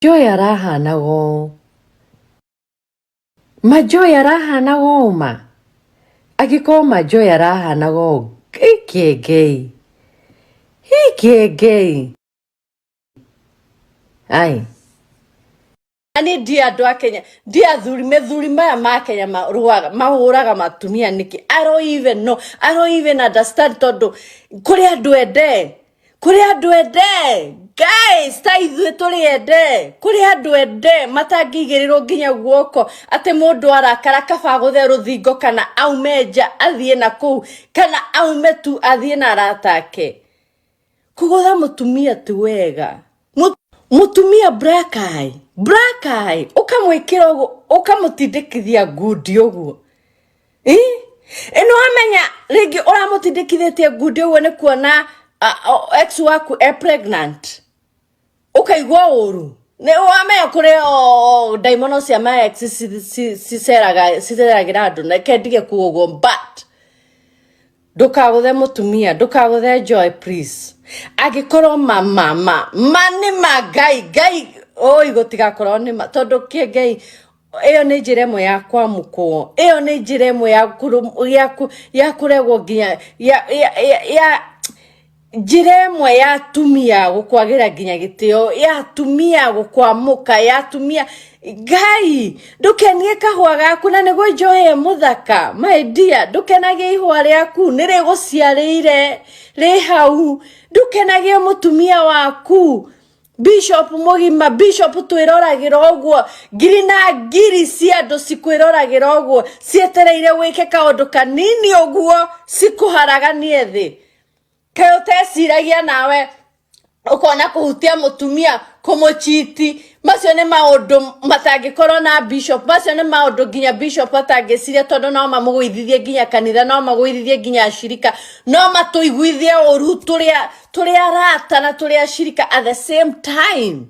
Joy arahana go. Majoy arahana go ma. Agiko majoy arahana go. Kiengei. Kiengei. Ai. Ani dia do Kenya. Dia thuri maya ma Kenya mahuraga matumia niki. I don't even know. I don't even understand todo. Kuri andu ende. Guys, ta ithuĩ tũrĩ ende. Kuri andu ende matangĩigĩrĩrwo nginya guoko ate mũndũ arakara kaba gũthe rũthingo kana aume nja athiĩ na kũu kana aume tu athiĩ na aratake. Kũgũtha mũtumia ti wega. Mutumia black eye ukamwikira ugo ukamutindikithia ngudi ugo eno amenya rigi uramutindikithĩtie ngudi ugo ni kuona ex waku pregnant ukaigwa uru ne wamenya kuri daimono cia ma ex siseragira andu na kendige kuogo but ndukaguthe mutumia ndukaguthe Joy please agikoro mani magai oi gotigakorwo ni tondu Kiengei iyo ni njiremo ya kwamukwo iyo ni njiremo ya kuregwo nginya ya njiremo ya tumia gukwagira nginya gitio ya tumia gukwamuka ya tumia Ngai ndukenie kahwa gaku na nigo Joy muthaka my dear ndukenagie ihwa riaku nire guciarire ri hau ndukenagie mutumia waku Bishop mugima Bishop twiroragiro ogwo ngiri na ngiri cia andu cikwiroragiro ogwo cietereire wike kaundu kanini ogwo cikuharaganie thi kayo teciragia nawe ukona kuhutia mutumia kumuchiti macio ni maundu matangikorwo na Bishop macio ni maundu nginya Bishop atangiciria tondu no mamugwithithie nginya kanitha no magwithithie nginya ashirika no matuiguithie uru turia rata na turia ashirika at the same time